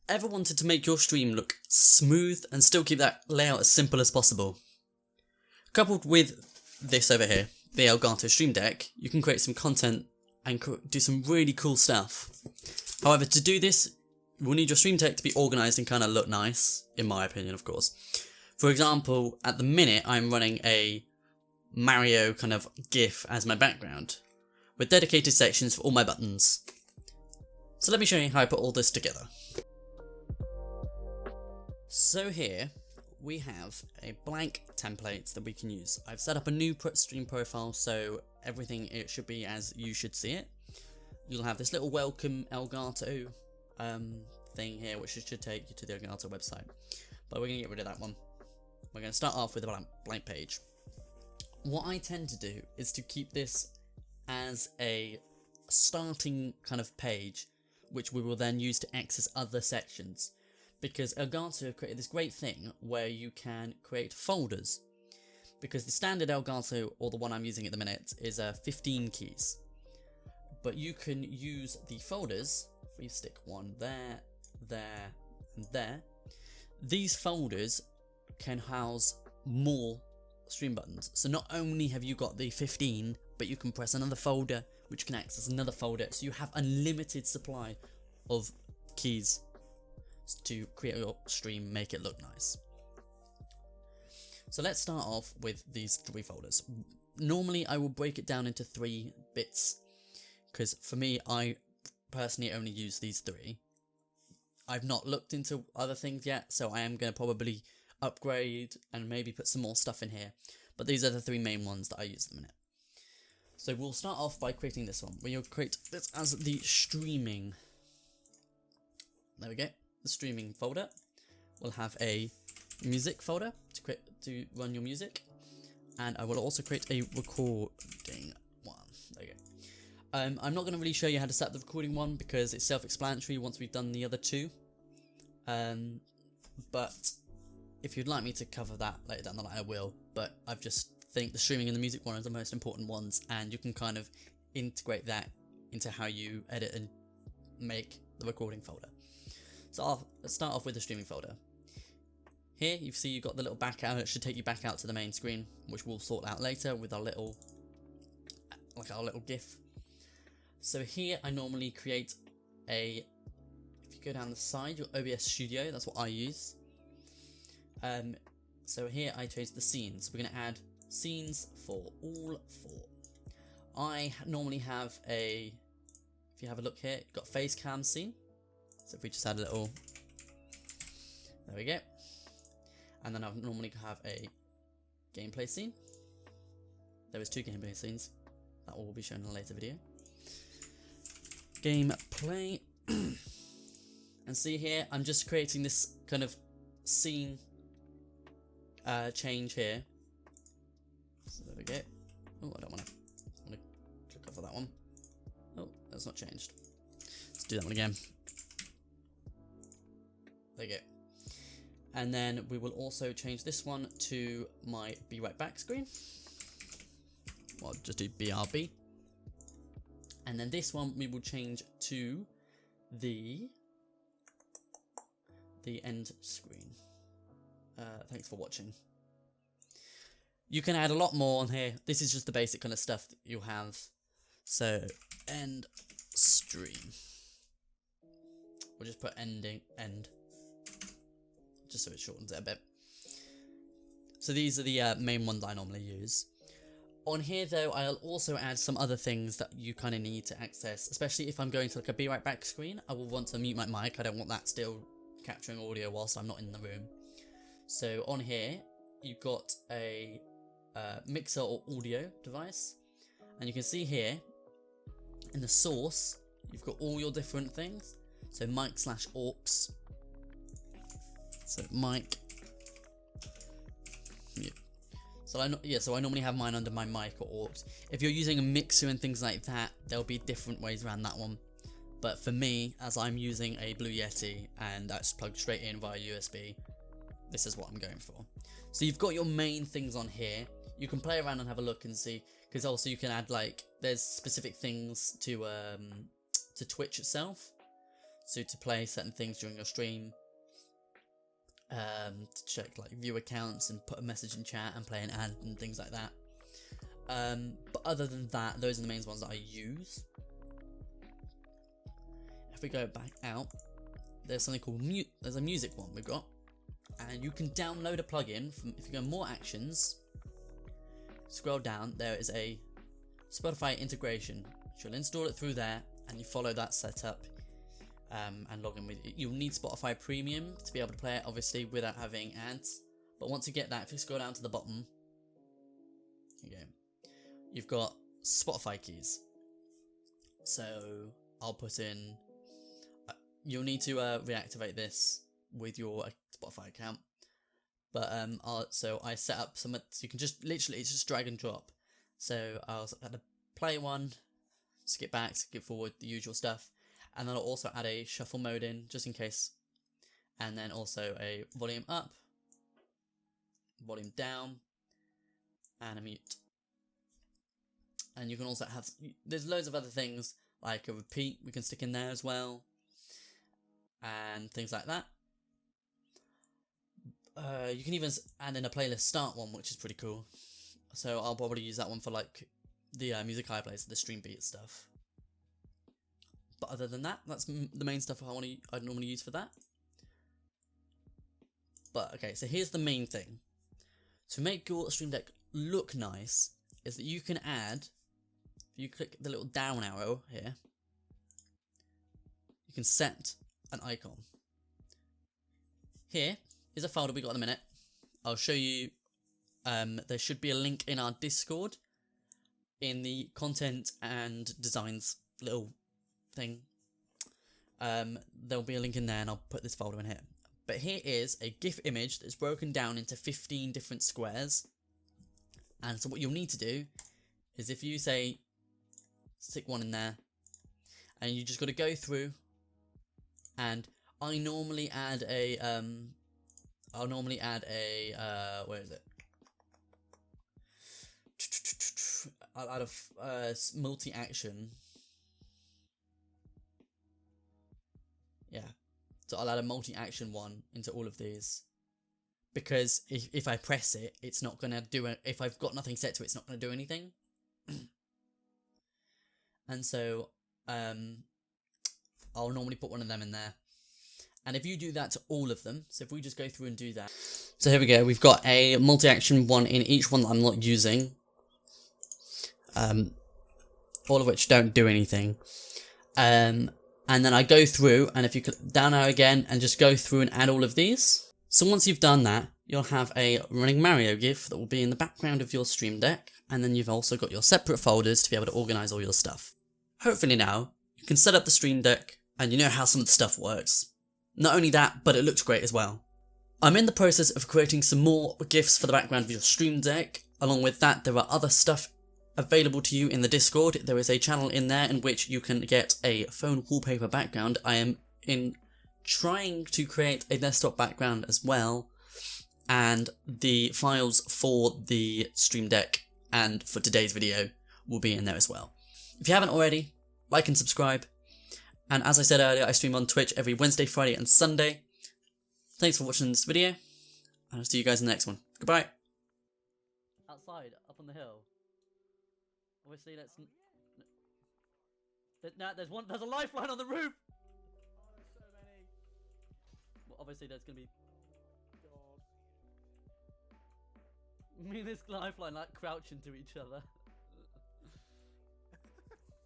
Ever wanted to make your stream look smooth and still keep that layout as simple as possible? Coupled with this over here, the Elgato Stream Deck, you can create some content and do some really cool stuff. However, to do this, you will need your Stream Deck to be organised and kind of look nice, in my opinion, of course. For example, at the minute, I'm running a Mario kind of GIF as my background, with dedicated sections for all my buttons. So let me show you how I put all this together. So here, we have a blank template that we can use. I've set up a new stream profile, so everything it should be as you should see it. You'll have this little welcome Elgato thing here, which should take you to the Elgato website. But we're going to get rid of that one. We're going to start off with a blank page. What I tend to do is to keep this as a starting kind of page, which we will then use to access other sections. Because Elgato created this great thing where you can create folders. Because the standard Elgato, or the one I'm using at the minute, is 15 keys. But you can use the folders, if we stick one there, there, and there. These folders can house more stream buttons. So not only have you got the 15, but you can press another folder, which can access another folder. So you have unlimited supply of keys to create your stream, make it look nice. So let's start off with these 3 folders. Normally I will break it down into 3 bits, because for me, I personally only use these 3. I've not looked into other things yet, so I am going to probably upgrade and maybe put some more stuff in here, but these are the 3 main ones that I use at the minute. So we'll start off by creating this one, where you'll create this as the streaming. There we go. The streaming folder will have a music folder to run your music, and I will also create a recording one. There you go. I'm not going to really show you how to set up the recording one because it's self-explanatory once we've done the other 2. But if you'd like me to cover that later down the line, I will. But I just think the streaming and the music one are the most important ones, and you can kind of integrate that into how you edit and make the recording folder. So let's start off with the streaming folder. Here you see you've got the little back out. It should take you back out to the main screen, which we'll sort out later with our little GIF. So here I normally create if you go down the side, your OBS Studio, that's what I use. So here I change the scenes. We're going to add scenes for all 4. I normally have if you have a look here, you've got face cam scene. So if we just add a little, there we go. And then I normally have a gameplay scene. There is 2 gameplay scenes. That will be shown in a later video. Gameplay. And see here, I'm just creating this kind of scene change here. So there we go. Oh, I don't want to click off of that one. Oh, that's not changed. Let's do that one again. There you go. And then we will also change this one to my Be Right Back screen. Well, just do BRB. And then this one we will change to the end screen. Thanks for watching. You can add a lot more on here. This is just the basic kind of stuff that you have. So, end stream. We'll just put end, just so it shortens it a bit. So these are the main ones I normally use. On here though, I'll also add some other things that you kind of need to access, especially if I'm going to like a Be Right Back screen. I will want to mute my mic. I don't want that still capturing audio whilst I'm not in the room. So on here, you've got a mixer or audio device, and you can see here in the source, you've got all your different things. So mic/aux. So mic. Mute. So I normally have mine under my mic or aux. If you're using a mixer and things like that, there'll be different ways around that one. But for me, as I'm using a Blue Yeti and that's plugged straight in via USB, this is what I'm going for. So you've got your main things on here. You can play around and have a look and see, because also you can add there's specific things to Twitch itself. So to play certain things during your stream, to check like view accounts and put a message in chat and play an ad and things like that. But other than that, those are the main ones that I use. If we go back out, there's something called there's a music one we've got, and you can download a plugin from, if you go more actions, scroll down, there is a Spotify integration. You'll install it through there and you follow that setup and log in with it. You'll need Spotify Premium to be able to play it, obviously, without having ads. But once you get that, if you scroll down to the bottom, okay, you've got Spotify keys. So I'll put in, you'll need to reactivate this with your Spotify account. But so I set up some, so you can just literally, it's just drag and drop. So I'll add a play one, skip back, skip forward, the usual stuff. And then I'll also add a shuffle mode in, just in case. And then also a volume up, volume down, and a mute. And you can also have, there's loads of other things, like a repeat we can stick in there as well. And things like that. You can even add in a playlist start one, which is pretty cool. So I'll probably use that one for like the music I play, so the stream beat stuff. But other than that, that's the main stuff I'd normally use for that. But okay, so here's the main thing. To make your Stream Deck look nice, is that you can add, if you click the little down arrow here, you can set an icon. Here is a folder we got in a minute. I'll show you, there should be a link in our Discord in the content and designs little thing. There'll be a link in there and I'll put this folder in here. But here is a GIF image that's broken down into 15 different squares. And so what you'll need to do is, if you say stick one in there, and you just got to go through, and I normally add a where is it? I'll add a multi-action. Yeah, so I'll add a multi-action one into all of these, because if I press it, it's not gonna do it. If I've got nothing set to it, it's not gonna do anything. And so I'll normally put one of them in there. And if you do that to all of them, so if we just go through and do that. So here we go, we've got a multi-action one in each one that I'm not using. All of which don't do anything. And then I go through, and if you click down arrow again, and just go through and add all of these. So once you've done that, you'll have a running Mario GIF that will be in the background of your Stream Deck, and then you've also got your separate folders to be able to organise all your stuff. Hopefully now, you can set up the Stream Deck, and you know how some of the stuff works. Not only that, but it looks great as well. I'm in the process of creating some more GIFs for the background of your Stream Deck. Along with that, there are other stuff available to you in the Discord. There is a channel in there in which you can get a phone wallpaper background. I am trying to create a desktop background as well, and the files for the Stream Deck and for today's video will be in there as well. If you haven't already, like and subscribe. And as I said earlier, I stream on Twitch every Wednesday, Friday and Sunday. Thanks for watching this video, and I'll see you guys in the next one. Goodbye. Outside, up on the hill. Obviously, let's. There's a lifeline on the roof. Oh, there's so many. Well, obviously, there's gonna be. God. Me and this lifeline like crouching to each other.